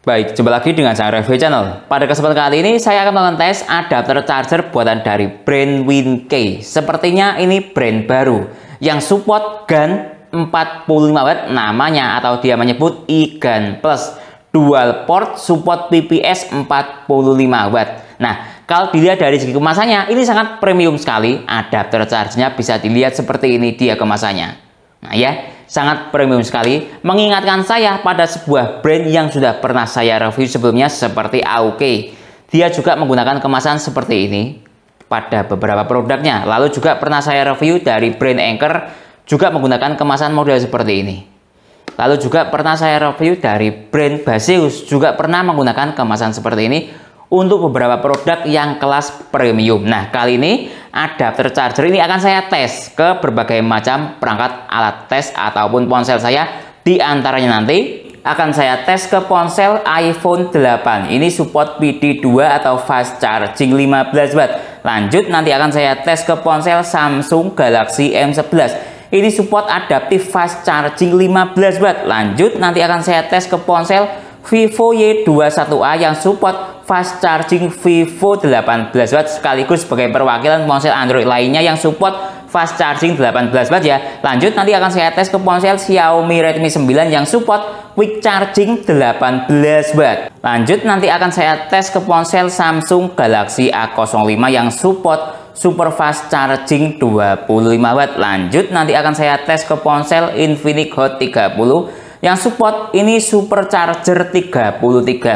Baik, jumpa lagi dengan saya Review Channel. Pada kesempatan kali ini saya akan mengetes adapter charger buatan dari brand WinKey. Sepertinya ini brand baru yang support GaN 45 watt namanya, atau dia menyebut iGaN Plus. Dual port support PPS 45 watt. Nah, kalau dilihat dari segi kemasannya ini sangat premium sekali. Adapter chargernya bisa dilihat seperti ini dia kemasannya. Nah ya, sangat premium sekali, mengingatkan saya pada sebuah brand yang sudah pernah saya review sebelumnya seperti AOK. Dia juga menggunakan kemasan seperti ini pada beberapa produknya. Lalu juga pernah saya review dari brand Anker, juga menggunakan kemasan model seperti ini. Lalu juga pernah saya review dari brand Baseus, juga pernah menggunakan kemasan seperti ini untuk beberapa produk yang kelas premium. Nah, kali ini adapter charger ini akan saya tes ke berbagai macam perangkat alat tes ataupun ponsel saya. Di antaranya nanti akan saya tes ke ponsel iPhone 8. Ini support PD2 atau fast charging 15 watt. Lanjut nanti akan saya tes ke ponsel Samsung Galaxy M11. Ini support adaptif fast charging 15 watt. Lanjut nanti akan saya tes ke ponsel Vivo Y21A yang support fast charging Vivo 18 watt, sekaligus sebagai perwakilan ponsel Android lainnya yang support fast charging 18 watt ya. Lanjut nanti akan saya tes ke ponsel Xiaomi Redmi 9 yang support quick charging 18 watt. Lanjut nanti akan saya tes ke ponsel Samsung Galaxy A05 yang support super fast charging 25 watt. Lanjut nanti akan saya tes ke ponsel Infinix Hot 30 yang support ini supercharger 33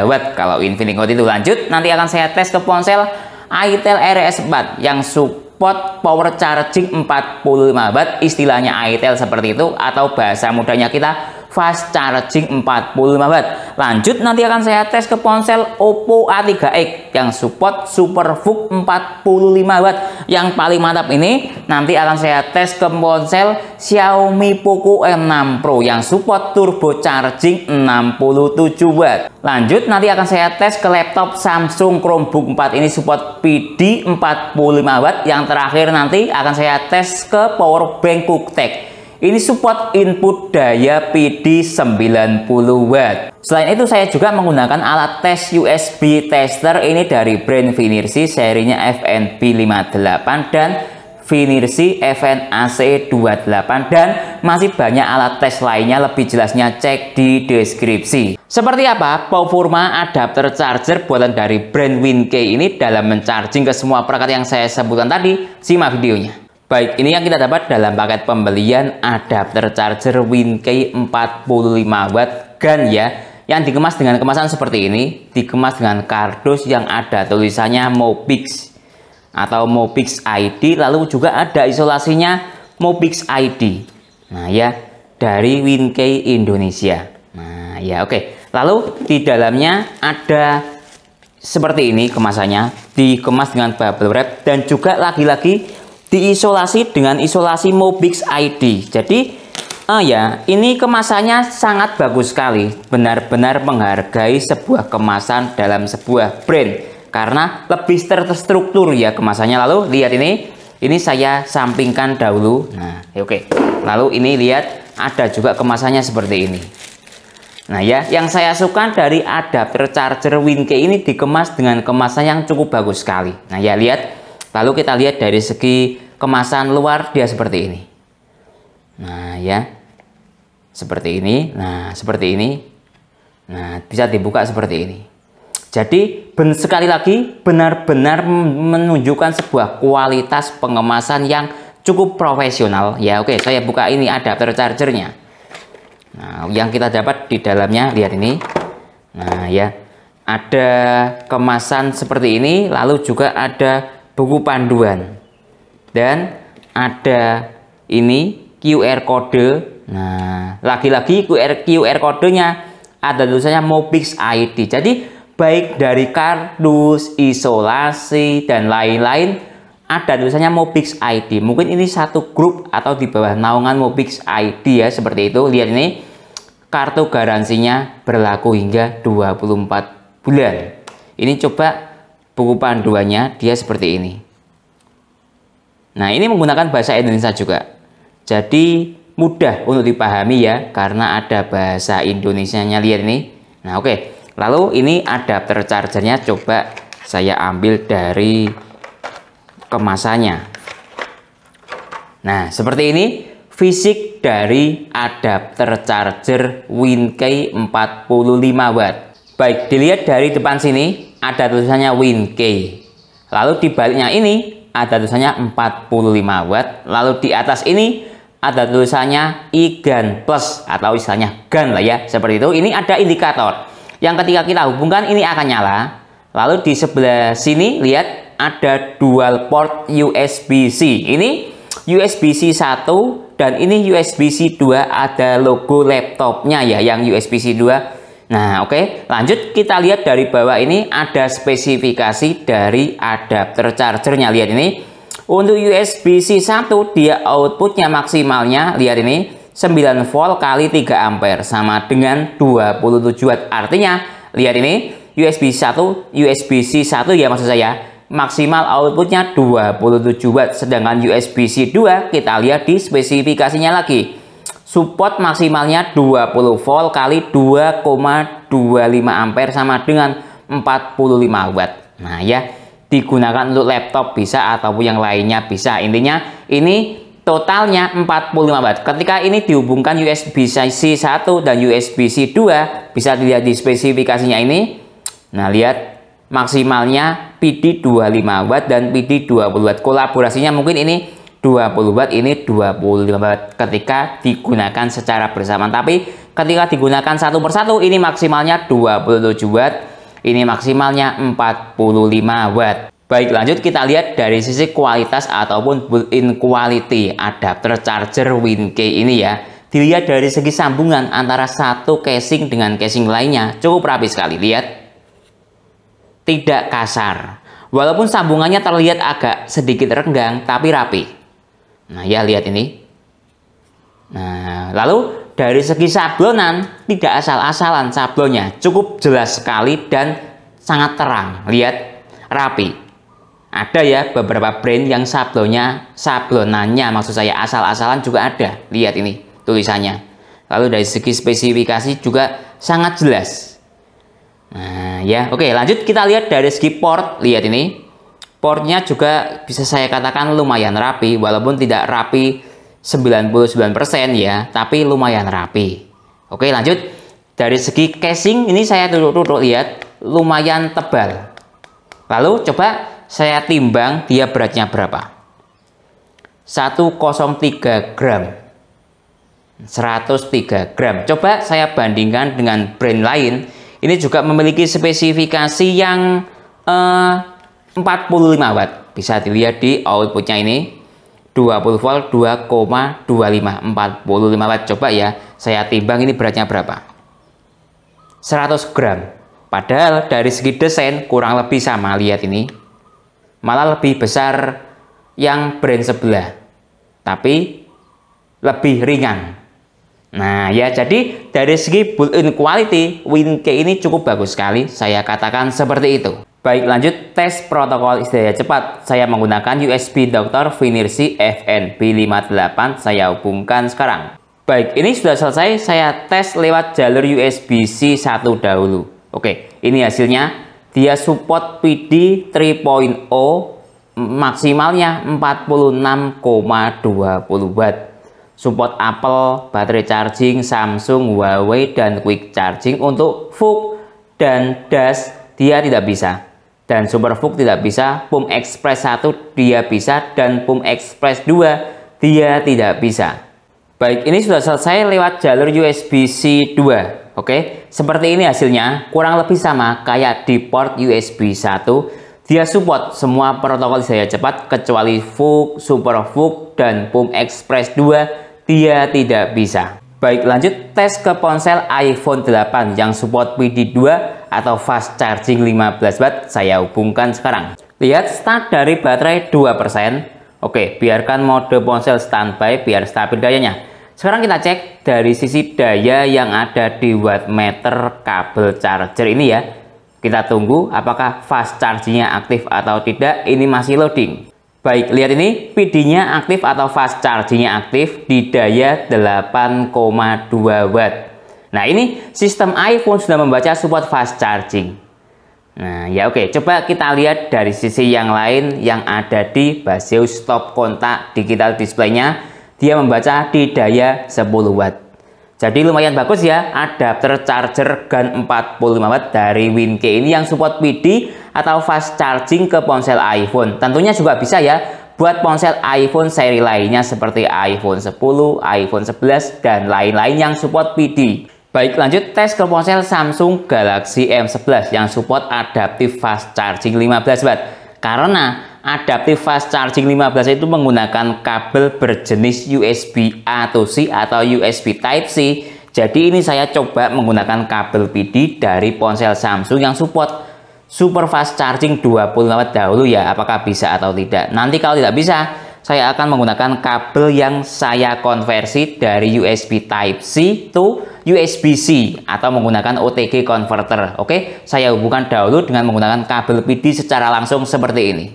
watt kalau Infinix Hot itu. Lanjut nanti akan saya tes ke ponsel itel RS4 yang support power charging 45 watt, istilahnya itel seperti itu, atau bahasa mudanya kita fast charging 45 watt. Lanjut nanti akan saya tes ke ponsel Oppo A3X yang support super VOOC 45 watt. Yang paling mantap ini nanti akan saya tes ke ponsel Xiaomi Poco M6 Pro yang support turbo charging 67 watt. Lanjut nanti akan saya tes ke laptop Samsung Chromebook 4, ini support PD 45 watt. Yang terakhir nanti akan saya tes ke power bank Cooktek. Ini support input daya PD 90 watt. Selain itu saya juga menggunakan alat tes USB tester ini dari brand Finersi, serinya FNB58 dan Finersi FNAC28, dan masih banyak alat tes lainnya, lebih jelasnya cek di deskripsi. Seperti apa performa adapter charger buatan dari brand WinKey ini dalam mencharging ke semua perangkat yang saya sebutkan tadi? Simak videonya. Baik, ini yang kita dapat dalam paket pembelian adapter charger WinKey 45 watt GaN ya, yang dikemas dengan kemasan seperti ini, dikemas dengan kardus yang ada tulisannya Mobix atau Mobix ID, lalu juga ada isolasinya Mobix ID. Nah ya, dari WinKey Indonesia. Nah ya, oke. Lalu di dalamnya ada seperti ini kemasannya, dikemas dengan bubble wrap dan juga lagi-lagi diisolasi dengan isolasi Mobix ID. Jadi ya, ini kemasannya sangat bagus sekali, benar-benar menghargai sebuah kemasan dalam sebuah brand karena lebih terstruktur ya kemasannya. Lalu lihat ini saya sampingkan dahulu. Nah oke. Lalu ini lihat ada juga kemasannya seperti ini. Nah ya, yang saya suka dari adapter charger WinKey ini dikemas dengan kemasan yang cukup bagus sekali. Nah ya, lihat. Lalu kita lihat dari segi kemasan luar dia seperti ini. Nah ya, seperti ini. Nah seperti ini. Nah bisa dibuka seperti ini. Jadi sekali lagi benar-benar menunjukkan sebuah kualitas pengemasan yang cukup profesional ya. Oke, saya buka ini adapter chargernya. Nah yang kita dapat di dalamnya, lihat ini. Nah ya, ada kemasan seperti ini, lalu juga ada buku panduan dan ada ini QR kode. Nah lagi-lagi QR kodenya ada tulisannya Mobix ID. Jadi baik dari kardus, isolasi dan lain-lain ada tulisannya Mobix ID. Mungkin ini satu grup atau di bawah naungan Mobix ID ya, seperti itu. Lihat ini, kartu garansinya berlaku hingga 24 bulan. Ini coba buku panduannya dia seperti ini. Nah ini menggunakan bahasa Indonesia juga, jadi mudah untuk dipahami ya karena ada bahasa Indonesianya. Lihat ini. Nah oke. Lalu ini adapter chargernya, coba saya ambil dari kemasannya. Nah, seperti ini fisik dari adapter charger WinKey 45 watt. Baik, dilihat dari depan sini ada tulisannya WinKey. Lalu di baliknya ini ada tulisannya 45 watt. Lalu di atas ini ada tulisannya iGAN Plus atau istilahnya GAN lah ya. Seperti itu. Ini ada indikator yang ketika kita hubungkan ini akan nyala. Lalu di sebelah sini lihat ada dual port USB-C. Ini USB-C 1 dan ini USB-C 2, ada logo laptopnya ya yang USB-C 2. Nah, oke, lanjut kita lihat dari bawah ini ada spesifikasi dari adapter chargernya. Lihat ini. Untuk USB-C 1 dia outputnya maksimalnya lihat ini 9 volt kali 3 ampere sama dengan 27 watt. Artinya lihat ini USB-C 1 ya maksud saya maksimal outputnya 27 watt, sedangkan USB-C 2 kita lihat di spesifikasinya lagi support maksimalnya 20 volt kali 2,25 ampere sama dengan 45 watt. Nah ya, digunakan untuk laptop bisa ataupun yang lainnya bisa. Intinya ini totalnya 45 watt. Ketika ini dihubungkan USB-C 1 dan USB-C 2 bisa dilihat di spesifikasinya ini. Nah lihat maksimalnya PD 25 watt dan PD 20 watt. Kolaborasinya mungkin ini 20 watt, ini 25 watt ketika digunakan secara bersamaan. Tapi ketika digunakan satu persatu ini maksimalnya 27 watt, ini maksimalnya 45 watt. Baik, lanjut kita lihat dari sisi kualitas ataupun built-in quality adapter charger WinKey ini ya. Dilihat dari segi sambungan antara satu casing dengan casing lainnya cukup rapi sekali. Lihat, tidak kasar. Walaupun sambungannya terlihat agak sedikit renggang tapi rapi. Nah ya lihat ini. Nah lalu dari segi sablonan tidak asal-asalan sablonnya, cukup jelas sekali dan sangat terang. Lihat, rapi. Ada ya beberapa brand yang sablonannya maksud saya asal-asalan juga ada. Lihat ini tulisannya. Lalu dari segi spesifikasi juga sangat jelas. Nah ya, oke, lanjut kita lihat dari segi port. Lihat ini, portnya juga bisa saya katakan lumayan rapi, walaupun tidak rapi 99% ya, tapi lumayan rapi. Oke, lanjut dari segi casing ini saya tutup lihat lumayan tebal. Lalu coba saya timbang dia beratnya berapa. 103 gram, 103 gram. Coba saya bandingkan dengan brand lain. Ini juga memiliki spesifikasi yang 45 watt. Bisa dilihat di outputnya ini 20 volt 2,25 45 watt. Coba ya saya timbang ini beratnya berapa. 100 gram. Padahal dari segi desain kurang lebih sama. Lihat ini, malah lebih besar yang brand sebelah, tapi lebih ringan. Nah ya, jadi dari segi built-in quality WinKey ini cukup bagus sekali, saya katakan seperti itu. Baik, lanjut tes protokol istirahat cepat. Saya menggunakan USB Dr. Finersi FNB58. Saya hubungkan sekarang. Baik, ini sudah selesai. Saya tes lewat jalur USB-C 1 dahulu. Oke, ini hasilnya. Dia support PD 3.0 maksimalnya 46,20 watt. Support Apple, baterai charging, Samsung, Huawei, dan quick charging. Untuk VOOC dan DAS dia tidak bisa. Dan Super VOOC tidak bisa. Pump Express 1 dia bisa. Dan Pump Express 2 dia tidak bisa. Baik, ini sudah selesai lewat jalur USB-C 2. Oke, seperti ini hasilnya. Kurang lebih sama kayak di port USB 1. Dia support semua protokol istirahat cepat kecuali VOOC, Super VOOC, dan Pump Express 2 dia tidak bisa. Baik, lanjut tes ke ponsel iPhone 8 yang support PD 2 atau fast charging 15 watt. Saya hubungkan sekarang. Lihat start dari baterai 2%. Oke, biarkan mode ponsel standby biar stabil dayanya. Sekarang kita cek dari sisi daya yang ada di wattmeter kabel charger ini ya. Kita tunggu apakah fast chargingnya aktif atau tidak. Ini masih loading. Baik, lihat ini PD-nya aktif atau fast chargingnya aktif di daya 8,2 watt. Nah, ini sistem iPhone sudah membaca support fast charging. Nah, ya oke, coba kita lihat dari sisi yang lain yang ada di BASEU stop kontak digital display-nya. Dia membaca di daya 10 watt. Jadi lumayan bagus ya, adapter charger GAN 45 watt dari WinKey ini yang support PD atau fast charging ke ponsel iPhone. Tentunya juga bisa ya buat ponsel iPhone seri lainnya seperti iPhone 10, iPhone 11, dan lain-lain yang support PD. Baik, lanjut tes ke ponsel Samsung Galaxy M11 yang support adaptive fast charging 15 watt. Karena adaptive fast charging 15 itu menggunakan kabel berjenis USB-A to C atau USB Type-C. Jadi ini saya coba menggunakan kabel PD dari ponsel Samsung yang support super fast charging 25 watt dahulu ya. Apakah bisa atau tidak? Nanti kalau tidak bisa, saya akan menggunakan kabel yang saya konversi dari USB Type-C to USB-C atau menggunakan OTG converter. Oke, saya hubungkan dahulu dengan menggunakan kabel PD secara langsung seperti ini.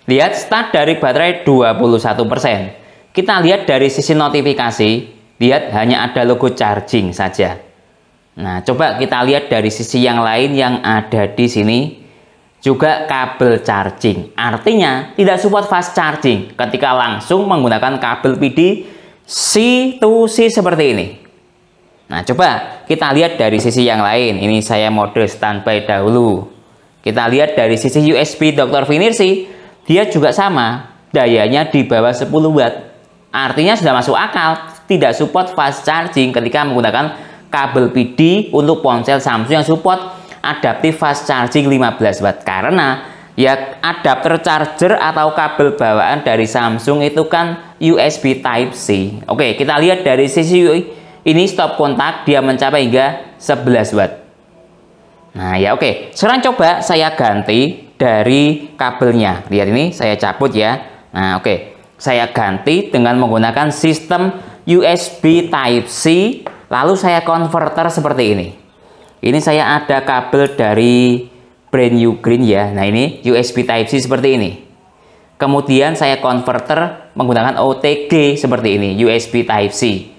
Lihat start dari baterai 21%. Kita lihat dari sisi notifikasi, lihat hanya ada logo charging saja. Nah, coba kita lihat dari sisi yang lain yang ada di sini. Juga kabel charging, artinya tidak support fast charging ketika langsung menggunakan kabel PD C to C seperti ini. Nah, coba kita lihat dari sisi yang lain. Ini saya mode standby dahulu. Kita lihat dari sisi USB Dr. Finirsi, dia juga sama, dayanya di bawah 10 watt. Artinya sudah masuk akal, tidak support fast charging ketika menggunakan kabel PD untuk ponsel Samsung yang support adaptive fast charging 15 watt. Karena ya adapter charger atau kabel bawaan dari Samsung itu kan USB Type-C. Oke, kita lihat dari sisi ini stop kontak dia mencapai hingga 11 watt. Nah ya oke, sekarang coba saya ganti dari kabelnya. Lihat ini saya cabut ya. Nah oke, saya ganti dengan menggunakan sistem USB Type-C, lalu saya konverter seperti ini. Ini saya ada kabel dari brand Ugreen ya. Nah ini USB Type-C seperti ini. Kemudian saya konverter menggunakan OTG seperti ini, USB Type-C.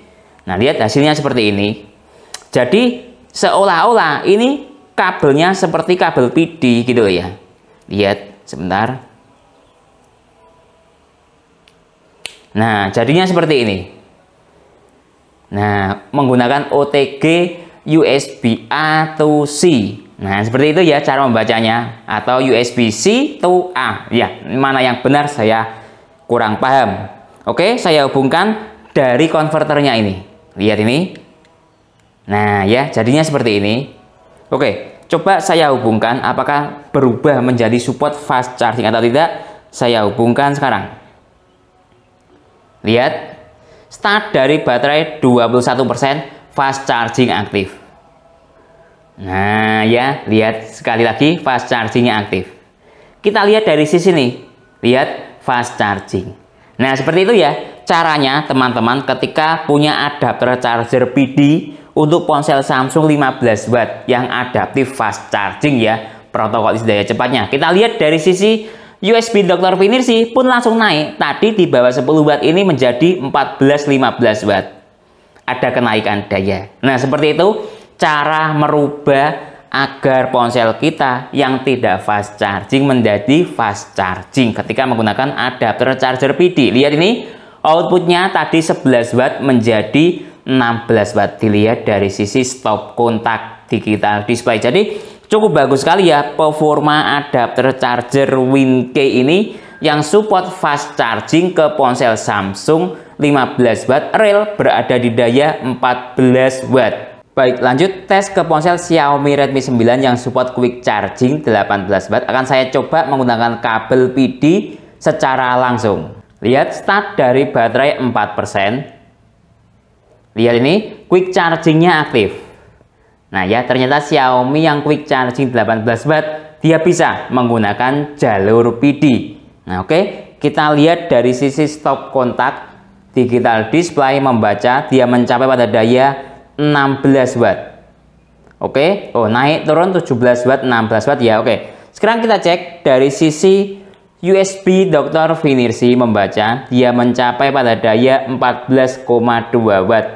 Nah lihat hasilnya seperti ini. Jadi seolah-olah ini kabelnya seperti kabel PD gitu ya. Lihat sebentar. Nah jadinya seperti ini. Nah menggunakan OTG USB-A to C. Nah, seperti itu ya cara membacanya. Atau USB-C to A. Ya, mana yang benar saya kurang paham. Oke, saya hubungkan dari konverternya ini. Lihat ini. Nah, ya, jadinya seperti ini. Oke, coba saya hubungkan apakah berubah menjadi support fast charging atau tidak. Saya hubungkan sekarang. Lihat. Start dari baterai 21%. Fast charging aktif. Nah ya, lihat sekali lagi fast chargingnya aktif. Kita lihat dari sisi nih, lihat fast charging. Nah seperti itu ya caranya teman-teman ketika punya adapter charger PD untuk ponsel Samsung 15 watt yang adaptif fast charging ya, protokol isi daya cepatnya. Kita lihat dari sisi USB Dr. Finirsi pun langsung naik. Tadi di bawah 10 watt ini menjadi 14-15 watt. Ada kenaikan daya. Nah seperti itu cara merubah agar ponsel kita yang tidak fast charging menjadi fast charging ketika menggunakan adapter charger PD. Lihat ini outputnya tadi 11 watt menjadi 16 watt. Dilihat dari sisi stop kontak digital display. Jadi cukup bagus sekali ya performa adapter charger WinKey ini yang support fast charging ke ponsel Samsung 15 watt real berada di daya 14 watt. Baik, lanjut tes ke ponsel Xiaomi Redmi 9 yang support quick charging 18 watt. Akan saya coba menggunakan kabel PD secara langsung. Lihat start dari baterai 4%. Lihat ini quick chargingnya aktif. Nah ya ternyata Xiaomi yang quick charging 18 watt dia bisa menggunakan jalur PD. Nah oke, kita lihat dari sisi stop kontak digital display membaca dia mencapai pada daya 16 watt. Oke, oh naik turun 17 watt 16 watt ya. Oke, sekarang kita cek dari sisi USB Dr. Finirsi membaca dia mencapai pada daya 14,2 watt.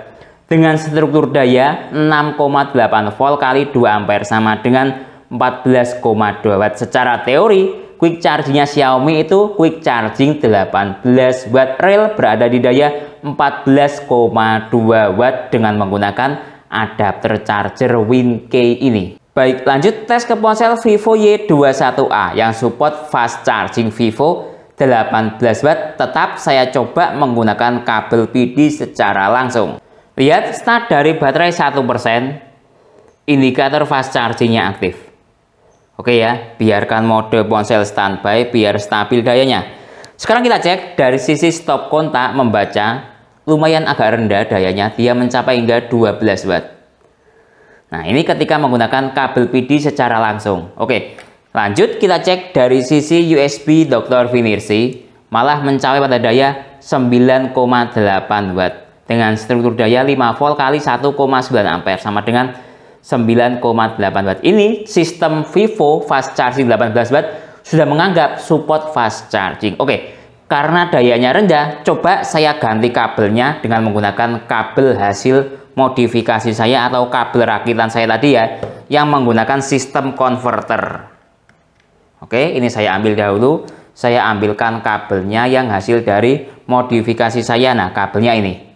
dengan struktur daya 6,8 volt kali 2 ampere sama dengan 14,2 watt. Secara teori, quick chargingnya Xiaomi itu quick charging 18 watt, real berada di daya 14,2 watt dengan menggunakan adapter charger WinK ini. Baik, lanjut tes ke ponsel Vivo Y21A yang support fast charging Vivo 18 watt. Tetap saya coba menggunakan kabel PD secara langsung. Lihat start dari baterai 1%, indikator fast chargingnya aktif. Oke ya, biarkan mode ponsel standby biar stabil dayanya. Sekarang kita cek dari sisi stop kontak membaca, lumayan agak rendah dayanya, dia mencapai hingga 12 watt. Nah, ini ketika menggunakan kabel PD secara langsung. Oke, lanjut kita cek dari sisi USB Dr. Vinirsi, malah mencapai pada daya 9,8 watt. Dengan struktur daya 5 volt kali 1,9 ampere sama dengan 9,8 watt. Ini sistem Vivo fast charging 18 watt sudah menganggap support fast charging. Oke, karena dayanya rendah, coba saya ganti kabelnya dengan menggunakan kabel hasil modifikasi saya atau kabel rakitan saya tadi ya, yang menggunakan sistem converter. Oke, ini saya ambil dahulu. Saya ambilkan kabelnya yang hasil dari modifikasi saya. Nah, kabelnya ini.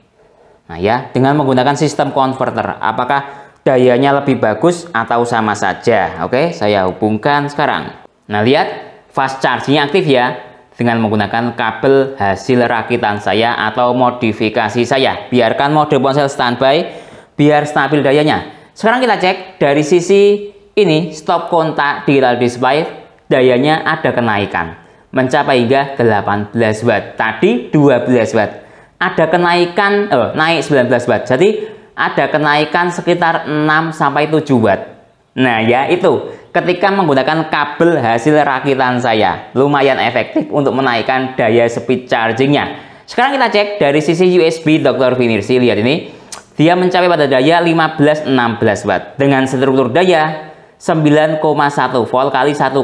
Nah ya, dengan menggunakan sistem converter, apakah dayanya lebih bagus atau sama saja? Oke, saya hubungkan sekarang. Nah lihat, fast chargingnya aktif ya, dengan menggunakan kabel hasil rakitan saya atau modifikasi saya. Biarkan mode ponsel standby, biar stabil dayanya. Sekarang kita cek dari sisi ini, stop kontak digital display, dayanya ada kenaikan, mencapai hingga 18 watt. Tadi 12 watt. Ada kenaikan naik 19 watt. Jadi ada kenaikan sekitar 6-7 watt. Nah ya itu ketika menggunakan kabel hasil rakitan saya lumayan efektif untuk menaikkan daya speed chargingnya. Sekarang kita cek dari sisi USB Dr. Vinirsi. Lihat ini, dia mencapai pada daya 15-16 watt dengan struktur daya 9,1 volt kali 1,7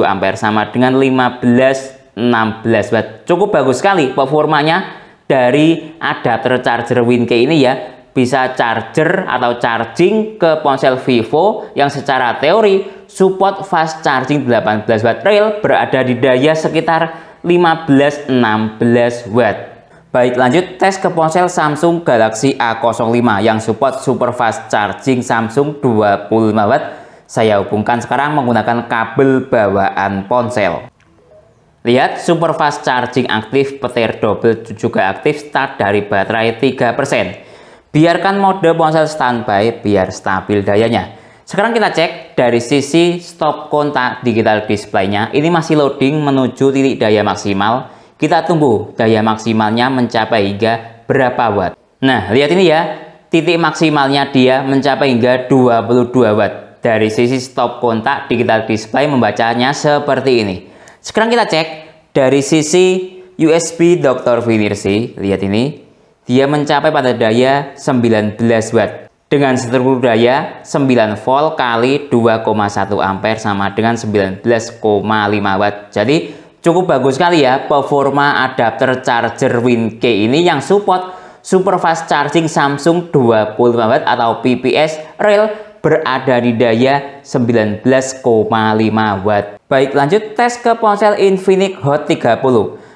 ampere sama dengan 15-16 watt. Cukup bagus sekali performanya dari adapter charger WinK ini ya, bisa charger atau charging ke ponsel Vivo yang secara teori support fast charging 18 watt, real berada di daya sekitar 15-16 watt. Baik, lanjut tes ke ponsel Samsung Galaxy A05 yang support super fast charging Samsung 25 watt. Saya hubungkan sekarang menggunakan kabel bawaan ponsel. Lihat, super fast charging aktif, petir double juga aktif, start dari baterai 3%. Biarkan mode ponsel standby biar stabil dayanya. Sekarang kita cek dari sisi stop kontak digital display-nya. Ini masih loading menuju titik daya maksimal. Kita tunggu daya maksimalnya mencapai hingga berapa watt. Nah, lihat ini ya, titik maksimalnya dia mencapai hingga 22 watt. Dari sisi stop kontak digital display membacanya seperti ini. Sekarang kita cek dari sisi USB Dr. Vinirsi. Lihat ini, dia mencapai pada daya 19 watt dengan struktur daya 9 volt kali 2,1 ampere sama dengan 19,5 watt. Jadi cukup bagus sekali ya performa adapter charger WinK ini yang support super fast charging Samsung 25 watt atau PPS, real berada di daya 19,5 watt. Baik, lanjut tes ke ponsel Infinix Hot 30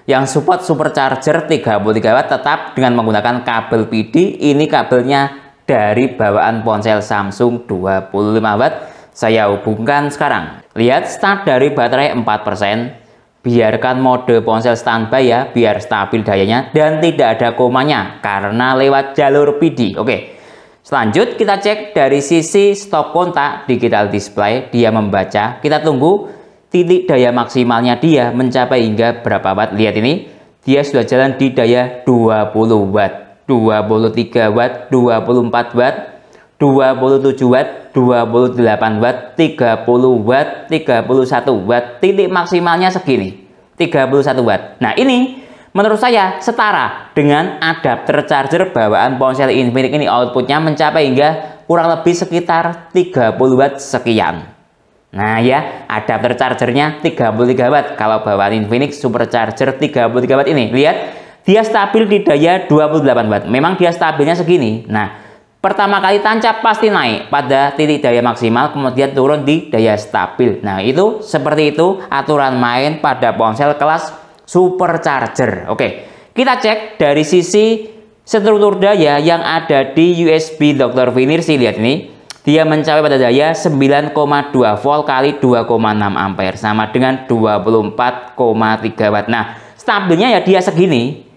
yang support supercharger 33 watt tetap dengan menggunakan kabel PD. Ini kabelnya dari bawaan ponsel Samsung 25 watt. Saya hubungkan sekarang. Lihat, start dari baterai 4%. Biarkan mode ponsel standby ya, biar stabil dayanya dan tidak ada komanya karena lewat jalur PD. Oke. Selanjut kita cek dari sisi stop kontak digital display, dia membaca. Kita tunggu titik daya maksimalnya dia mencapai hingga berapa watt. Lihat ini, dia sudah jalan di daya 20 watt, 23 watt, 24 watt, 27 watt, 28 watt, 30 watt, 31 watt. Titik maksimalnya segini, 31 watt. Nah ini menurut saya setara dengan adapter charger bawaan ponsel Infinix ini. Outputnya mencapai hingga kurang lebih sekitar 30 watt sekian. Nah ya, adapter chargernya 33 watt. Kalau bawaan Infinix supercharger 33 watt ini, lihat dia stabil di daya 28 watt. Memang dia stabilnya segini. Nah, Pertama kali tancap pasti naik pada titik daya maksimal, kemudian turun di daya stabil. Nah, itu seperti itu aturan main pada ponsel kelas supercharger. Oke, kita cek dari sisi struktur daya yang ada di USB Dr. Vinirsi. Lihat ini, dia mencapai pada daya 9,2 volt kali 2,6 ampere sama dengan 24,3 watt. Nah, stabilnya ya dia segini.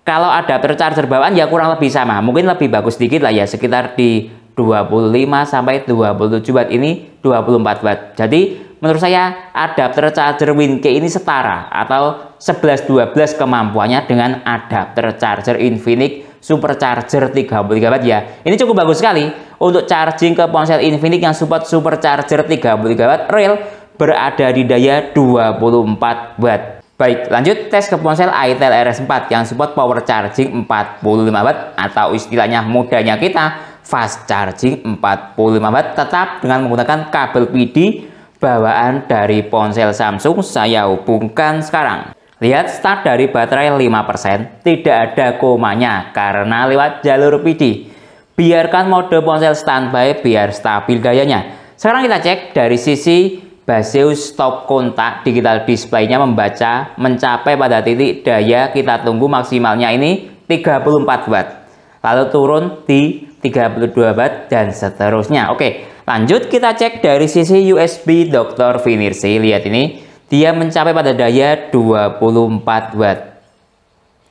Kalau adapter charger bawaan ya kurang lebih sama, mungkin lebih bagus sedikit lah ya, sekitar di 25 sampai 27 watt, ini 24 watt. Jadi menurut saya adapter charger WinKey ini setara atau 11-12 kemampuannya dengan adapter charger Infinix supercharger 33 watt ya. Ini cukup bagus sekali untuk charging ke ponsel Infinix yang support supercharger 33 watt real berada di daya 24 watt. Baik, lanjut tes ke ponsel itel RS4 yang support power charging 45 watt atau istilahnya mudahnya kita fast charging 45 watt, tetap dengan menggunakan kabel PD bawaan dari ponsel Samsung. Saya hubungkan sekarang. Lihat, start dari baterai 5%, tidak ada komanya karena lewat jalur PD. Biarkan mode ponsel standby biar stabil dayanya. Sekarang kita cek dari sisi Baseus stop kontak, digital display-nya membaca mencapai pada titik daya kita tunggu maksimalnya ini 34 watt. Lalu turun di 32 watt dan seterusnya. Oke, lanjut kita cek dari sisi USB Dr. Vinirsi. Lihat ini, dia mencapai pada daya 24 watt.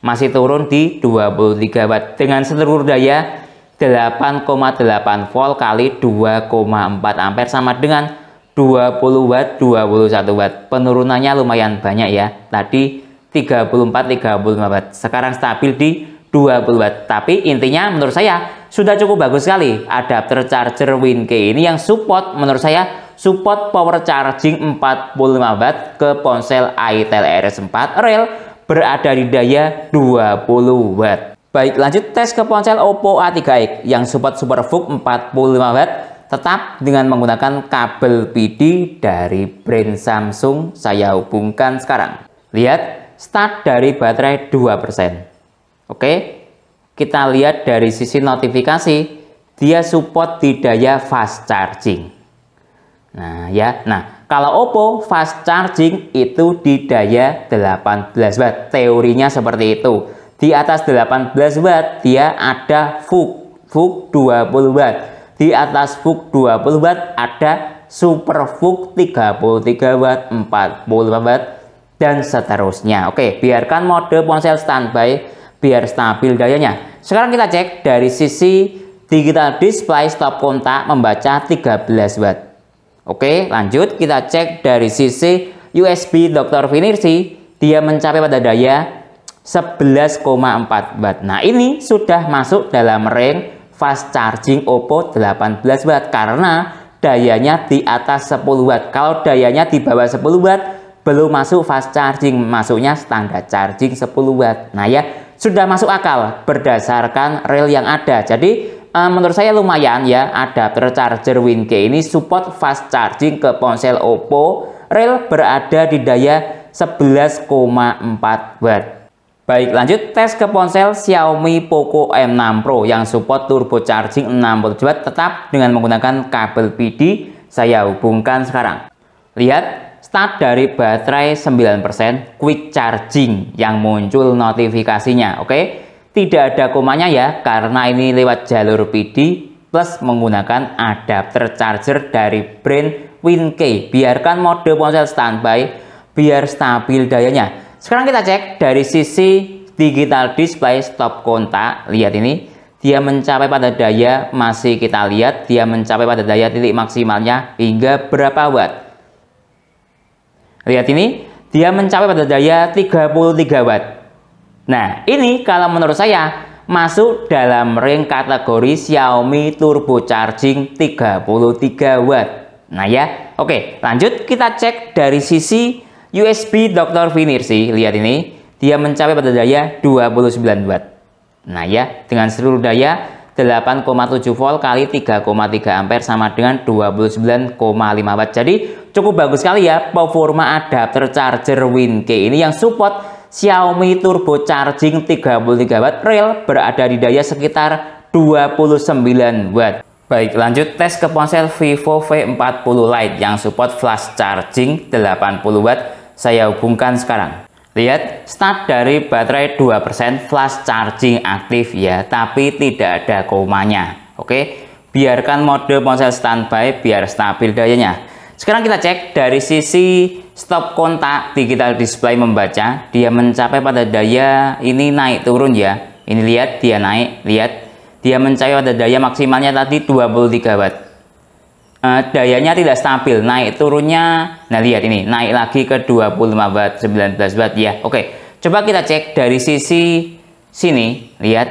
Masih turun di 23 watt dengan seluruh daya 8,8 volt kali 2,4 ampere sama dengan 20 watt, 21 watt. Penurunannya lumayan banyak ya. Tadi 34-35 watt. Sekarang stabil di 20 watt. Tapi intinya menurut saya sudah cukup bagus sekali adapter charger WinKey ini yang support, menurut saya support power charging 45 watt ke ponsel itel RS4 real berada di daya 20 watt. Baik, lanjut tes ke ponsel Oppo A3x yang support SuperVOOC 45 watt, tetap dengan menggunakan kabel PD dari brand Samsung. Saya hubungkan sekarang. Lihat, start dari baterai 2%. Oke, kita lihat dari sisi notifikasi, dia support di daya fast charging. Nah ya, kalau Oppo fast charging itu di daya 18 watt. Teorinya seperti itu. Di atas 18 watt dia ada VOOC 20 watt. Di atas VOOC 20 watt ada SuperVOOC 33 watt, 45 watt, dan seterusnya. Oke, biarkan mode ponsel standby biar stabil dayanya. Sekarang kita cek dari sisi digital display stop kontak membaca 13 watt. Oke, lanjut kita cek dari sisi USB Dr. Vinirsi, dia mencapai pada daya 11,4 watt. Nah, ini sudah masuk dalam range fast charging Oppo 18 watt karena dayanya di atas 10 watt. Kalau dayanya di bawah 10 watt belum masuk fast charging, masuknya standar charging 10 watt. Nah ya, sudah masuk akal berdasarkan rel yang ada. Jadi menurut saya lumayan ya, adapter charger WinKey ini support fast charging ke ponsel Oppo rel berada di daya 11,4 watt. Baik, lanjut tes ke ponsel Xiaomi Poco M6 Pro yang support turbo charging 60 watt, tetap dengan menggunakan kabel PD. Saya hubungkan sekarang. Lihat, start dari baterai 9%, quick charging yang muncul notifikasinya. Oke, tidak ada komanya ya, karena ini lewat jalur PD plus menggunakan adapter charger dari brand WinKey. Biarkan mode ponsel standby biar stabil dayanya. Sekarang kita cek dari sisi digital display stop kontak. Lihat ini, dia mencapai pada daya, masih kita lihat dia mencapai pada daya titik maksimalnya hingga berapa watt. Lihat ini, dia mencapai pada daya 33 watt. Nah, ini kalau menurut saya masuk dalam ring kategori Xiaomi turbo charging 33 watt. Nah ya, oke, lanjut kita cek dari sisi USB Dr. Vinirsi. Lihat ini, dia mencapai pada daya 29 watt. Nah ya, dengan seluruh daya 8,7 volt kali 3,3 ampere sama dengan 29,5 watt. Jadi cukup bagus sekali ya performa adapter charger WinKey ini yang support Xiaomi turbo charging 33 watt real berada di daya sekitar 29 watt. Baik, lanjut tes ke ponsel Vivo V40 Lite yang support flash charging 80 watt. Saya hubungkan sekarang. Lihat, start dari baterai 2%, flash charging aktif ya, tapi tidak ada komanya. Oke, biarkan mode ponsel standby biar stabil dayanya. Sekarang kita cek dari sisi stop kontak digital display membaca, dia mencapai pada daya ini naik turun ya. Ini lihat dia naik, lihat dia mencapai pada daya maksimalnya tadi 23 watt. Dayanya tidak stabil, naik turunnya. Nah lihat ini, naik lagi ke 25 watt, 19 watt ya. Oke, coba kita cek dari sisi sini. Lihat,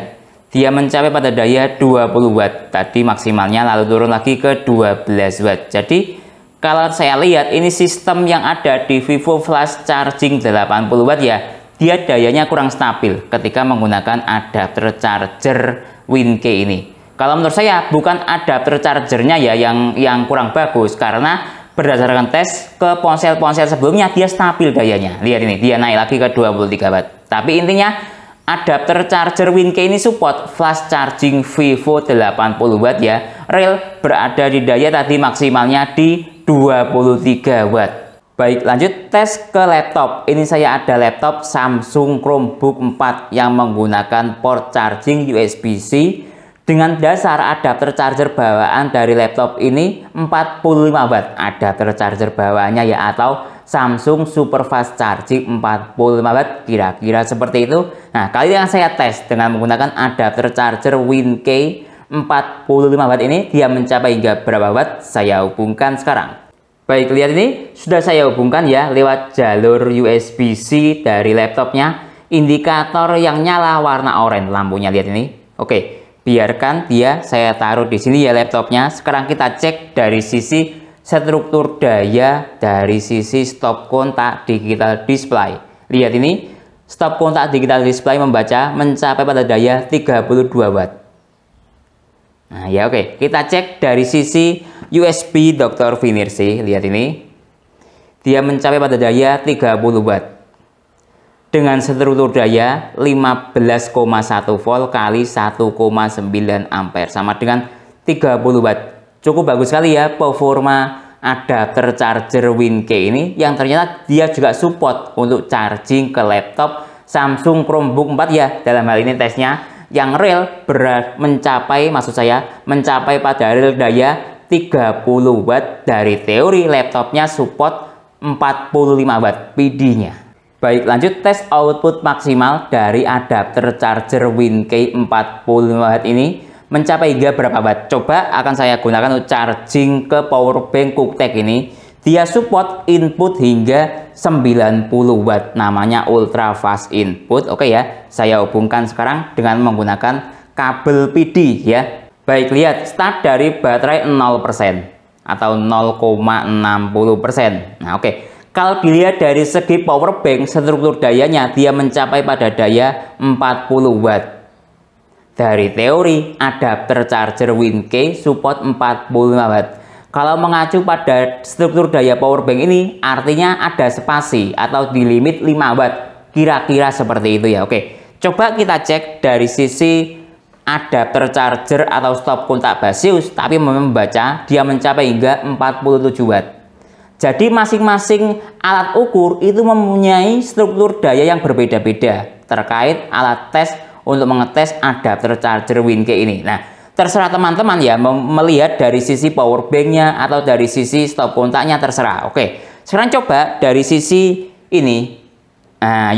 dia mencapai pada daya 20 watt. Tadi maksimalnya, lalu turun lagi ke 12 watt. Jadi, kalau saya lihat ini sistem yang ada di Vivo Flash Charging 80 watt ya, dia dayanya kurang stabil ketika menggunakan adapter charger WinK ini. Kalau menurut saya bukan adapter chargernya ya yang kurang bagus, karena berdasarkan tes ke ponsel-ponsel sebelumnya dia stabil dayanya. Lihat ini, dia naik lagi ke 23 watt. Tapi intinya adapter charger WinK ini support flash charging Vivo 80 watt ya. Real berada di daya tadi maksimalnya di 23 watt. Baik, lanjut tes ke laptop. Ini saya ada laptop Samsung Chromebook 4 yang menggunakan port charging USB-C dengan dasar adapter charger bawaan dari laptop ini 45 watt. Adapter charger bawaannya ya, atau Samsung Super Fast Charging 45 watt, kira-kira seperti itu. Nah, kali yang saya tes dengan menggunakan adapter charger WinK 45 watt ini, dia mencapai hingga berapa watt? Saya hubungkan sekarang. Baik, lihat ini sudah saya hubungkan ya lewat jalur USB-C dari laptopnya. Indikator yang nyala warna oranye lampunya, lihat ini. Oke, biarkan dia saya taruh di sini ya laptopnya. Sekarang kita cek dari sisi struktur daya, dari sisi stop kontak digital display. Lihat ini, stop kontak digital display membaca mencapai pada daya 32 watt. Nah ya oke, kita cek dari sisi USB Dr. Finersi. Lihat ini, dia mencapai pada daya 30 watt dengan struktur daya 15,1 volt kali 1,9 ampere sama dengan 30 watt. Cukup bagus sekali ya performa adapter charger WinK ini, yang ternyata dia juga support untuk charging ke laptop Samsung Chromebook 4 ya. Dalam hal ini tesnya yang real mencapai, maksud saya mencapai pada real daya 30 watt. Dari teori laptopnya support 45 watt PD-nya. Baik, lanjut tes output maksimal dari adapter charger WinK 45 watt ini mencapai hingga berapa watt. Coba akan saya gunakan untuk charging ke powerbank QuickTech ini. Dia support input hingga 90 watt, namanya ultra fast input. Oke ya, saya hubungkan sekarang dengan menggunakan kabel PD ya. Baik, lihat start dari baterai 0% atau 0,60%. Nah oke, kalau dilihat dari segi powerbank, struktur dayanya dia mencapai pada daya 40 watt. Dari teori adapter charger WinK support 45 watt. Kalau mengacu pada struktur daya powerbank ini, artinya ada spasi atau di limit 5 watt. Kira-kira seperti itu ya. Oke, coba kita cek dari sisi adapter charger atau stop kontak basius, tapi membaca dia mencapai hingga 47 watt. Jadi masing-masing alat ukur itu mempunyai struktur daya yang berbeda-beda terkait alat tes untuk mengetes adapter charger WinK ini. Nah, terserah teman-teman ya melihat dari sisi powerbanknya atau dari sisi stop kontaknya, terserah. Oke, sekarang coba dari sisi ini,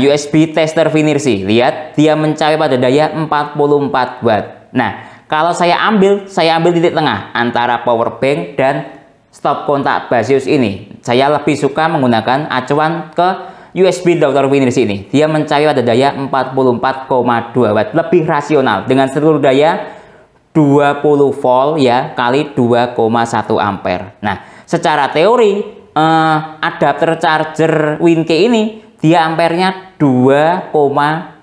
USB tester Finersi. Lihat dia mencapai pada daya 44 watt. Nah, kalau saya ambil titik tengah antara powerbank dan stop kontak basius ini. Saya lebih suka menggunakan acuan ke USB Dr. Finersi ini. Dia mencapai pada daya 44,2 watt, lebih rasional dengan struktur daya 20 volt ya kali 2,1 ampere. Nah, secara teori adapter charger WinK ini dia ampernya 2,25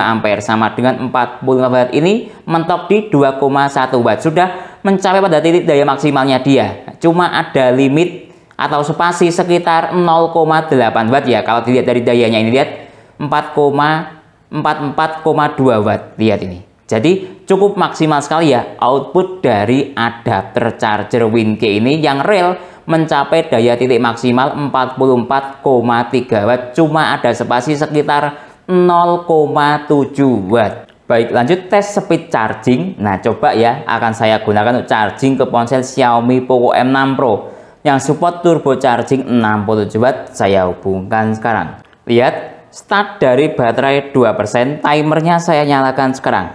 ampere sama dengan 45 watt ini mentok di 2,1 watt. Sudah mencapai pada titik daya maksimalnya dia. Cuma ada limit atau spasi sekitar 0,8 watt ya. Kalau dilihat dari dayanya ini, lihat 44,2 watt. Lihat ini. Jadi cukup maksimal sekali ya output dari adapter charger WinKey ini yang real mencapai daya titik maksimal 44,3 watt, cuma ada spasi sekitar 0,7 watt. Baik, lanjut tes speed charging. Nah, coba ya, akan saya gunakan untuk charging ke ponsel Xiaomi Poco M6 Pro yang support turbo charging 67 watt. Saya hubungkan sekarang. Lihat, start dari baterai 2%, timernya saya nyalakan sekarang.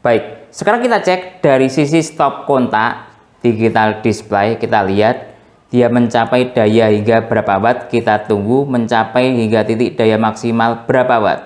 Baik, sekarang kita cek dari sisi stop kontak digital display. Kita lihat dia mencapai daya hingga berapa watt. Kita tunggu mencapai hingga titik daya maksimal berapa watt.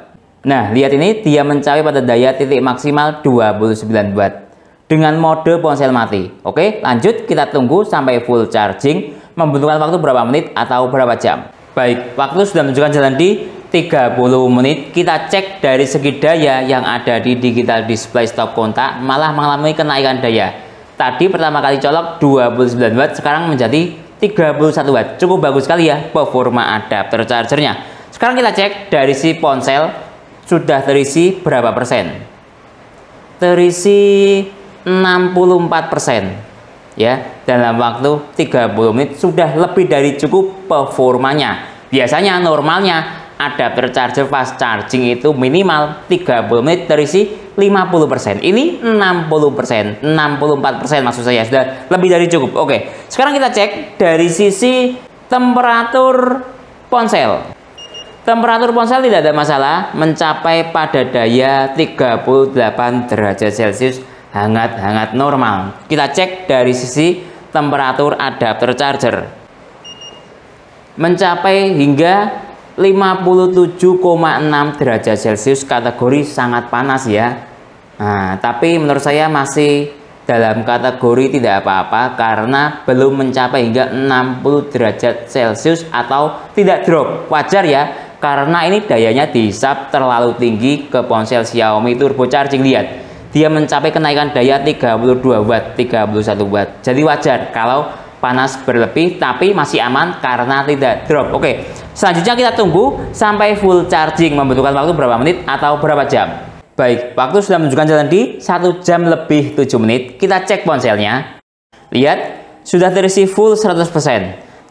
Nah, lihat ini dia mencapai pada daya titik maksimal 29 watt dengan mode ponsel mati. Oke, lanjut kita tunggu sampai full charging. Membutuhkan waktu berapa menit atau berapa jam. Baik, waktu sudah menunjukkan jalan di 30 menit. Kita cek dari segi daya yang ada di digital display stop kontak malah mengalami kenaikan daya. Tadi pertama kali colok 29 watt, sekarang menjadi 31 watt. Cukup bagus sekali ya performa adapter chargernya. Sekarang kita cek dari si ponsel sudah terisi berapa persen. Terisi 64% ya. Dalam waktu 30 menit sudah lebih dari cukup performanya. Biasanya normalnya adapter charger fast charging itu minimal 30 menit terisi 50%. Ini 60%, 64% maksud saya, sudah lebih dari cukup. Oke, sekarang kita cek dari sisi temperatur ponsel. Temperatur ponsel tidak ada masalah, mencapai pada daya 38 derajat Celcius, hangat-hangat normal. Kita cek dari sisi temperatur adapter charger. Mencapai hingga 57,6 derajat Celcius, kategori sangat panas ya. Nah, tapi menurut saya masih dalam kategori tidak apa-apa karena belum mencapai hingga 60 derajat Celcius atau tidak drop. Wajar ya, karena ini dayanya dihisap terlalu tinggi ke ponsel Xiaomi turbo charging. Lihat, dia mencapai kenaikan daya 32 watt, 31 watt. Jadi wajar kalau panas berlebih, tapi masih aman karena tidak drop. Oke, selanjutnya kita tunggu sampai full charging. Membutuhkan waktu berapa menit atau berapa jam? Baik, waktu sudah menunjukkan jalan di 1 jam lebih 7 menit. Kita cek ponselnya. Lihat, sudah terisi full 100%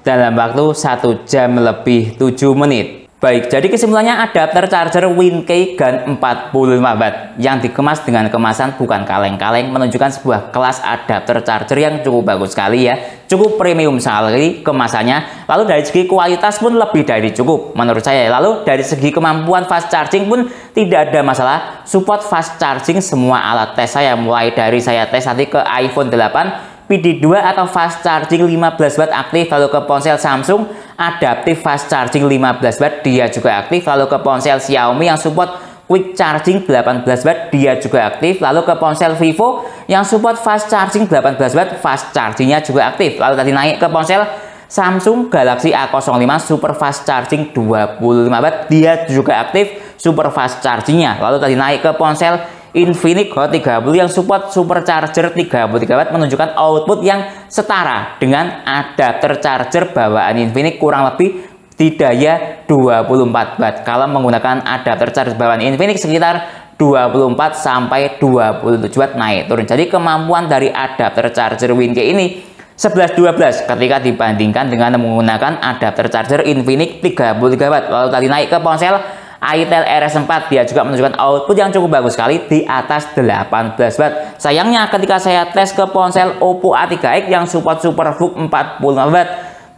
dalam waktu 1 jam lebih 7 menit. Baik, jadi kesimpulannya adapter charger WinKey GAN 45 watt yang dikemas dengan kemasan bukan kaleng-kaleng, menunjukkan sebuah kelas adapter charger yang cukup bagus sekali ya. Cukup premium sekali kemasannya. Lalu dari segi kualitas pun lebih dari cukup menurut saya. Lalu dari segi kemampuan fast charging pun tidak ada masalah. Support fast charging semua alat tes saya, mulai dari saya tes nanti ke iPhone 8 PD2 atau fast charging 15 watt aktif, lalu ke ponsel Samsung adaptif fast charging 15 watt dia juga aktif, lalu ke ponsel Xiaomi yang support quick charging 18 watt dia juga aktif, lalu ke ponsel Vivo yang support fast charging 18 watt fast chargingnya juga aktif. Lalu tadi naik ke ponsel Samsung Galaxy A05 super fast charging 25 watt dia juga aktif super fast chargingnya. Lalu tadi naik ke ponsel Infinix Hot 30 yang support supercharger 33 watt, menunjukkan output yang setara dengan adapter charger bawaan Infinix kurang lebih di daya 24 watt. Kalau menggunakan adapter charger bawaan Infinix sekitar 24 sampai 27 watt naik turun. Jadi kemampuan dari adapter charger WinKey ini 11-12 ketika dibandingkan dengan menggunakan adapter charger Infinix 33 watt. Lalu tadi naik ke ponsel itel RS4 dia juga menunjukkan output yang cukup bagus sekali di atas 18 watt. Sayangnya ketika saya tes ke ponsel Oppo A3X yang support SuperVOOC 45 watt,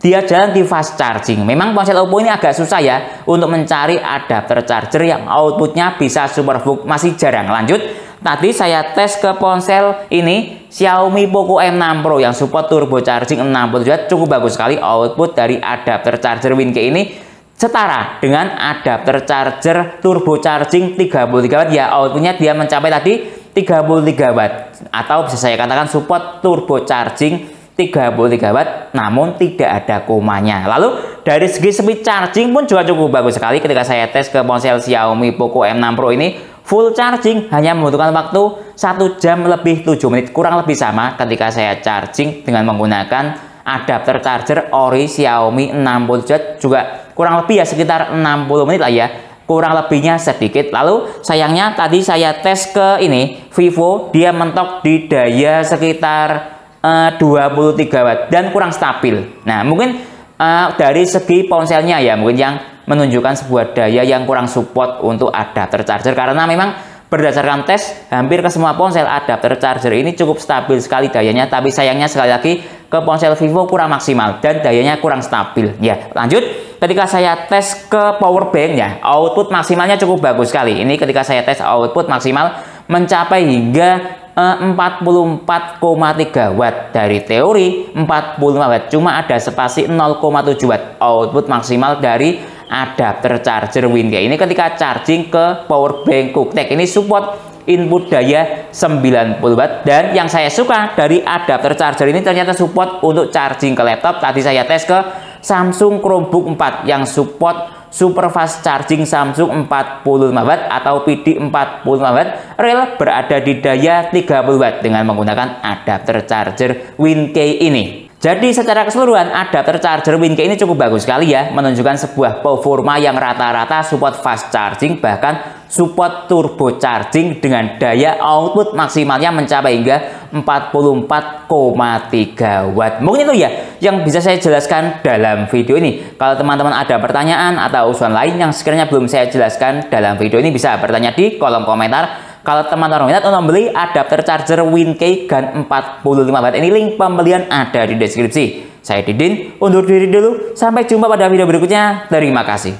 dia jalan di fast charging. Memang ponsel Oppo ini agak susah ya untuk mencari adapter charger yang outputnya bisa SuperVOOC, masih jarang. Lanjut, tadi saya tes ke ponsel ini Xiaomi Poco M6 Pro yang support turbo charging 60 watt, cukup bagus sekali output dari adapter charger WinKey ini setara dengan adapter charger turbo charging 33 watt ya. Outputnya dia mencapai tadi 33 watt atau bisa saya katakan support turbo charging 33 watt namun tidak ada komanya. Lalu dari segi speed charging pun juga cukup bagus sekali. Ketika saya tes ke ponsel Xiaomi Poco M6 Pro ini full charging hanya membutuhkan waktu 1 jam lebih 7 menit, kurang lebih sama ketika saya charging dengan menggunakan adapter charger ori Xiaomi 60 watt, juga kurang lebih ya sekitar 60 menit lah ya. kurang lebihnya sedikit. Lalu sayangnya tadi saya tes ke ini Vivo, dia mentok di daya sekitar 23 watt dan kurang stabil. Nah, mungkin dari segi ponselnya ya, mungkin yang menunjukkan sebuah daya yang kurang support untuk adapter charger, karena memang berdasarkan tes hampir ke semua ponsel adapter charger ini cukup stabil sekali dayanya, tapi sayangnya sekali lagi ke ponsel Vivo kurang maksimal dan dayanya kurang stabil. Ya, lanjut, ketika saya tes ke power bank ya, output maksimalnya cukup bagus sekali. Ini ketika saya tes output maksimal mencapai hingga 44,3 watt. Dari teori 45 watt, cuma ada spasi 0,7 watt output maksimal dari adapter charger WinKey ini ketika charging ke power bank QuickTech. Ini support input daya 90 watt, dan yang saya suka dari adapter charger ini ternyata support untuk charging ke laptop. Tadi saya tes ke Samsung Chromebook 4 yang support super fast charging Samsung 45 watt atau PD 45 watt, real berada di daya 30 watt dengan menggunakan adapter charger WinKey ini. Jadi secara keseluruhan adapter charger WinKey ini cukup bagus sekali ya, menunjukkan sebuah performa yang rata-rata support fast charging, bahkan support turbo charging dengan daya output maksimalnya mencapai hingga 44,3 watt. Mungkin itu ya yang bisa saya jelaskan dalam video ini. Kalau teman-teman ada pertanyaan atau usulan lain yang sekiranya belum saya jelaskan dalam video ini, bisa bertanya di kolom komentar. Kalau teman-teman minat untuk membeli adapter charger WinKey GAN 45 watt ini, link pembelian ada di deskripsi. Saya Didin, undur diri dulu. Sampai jumpa pada video berikutnya. Terima kasih.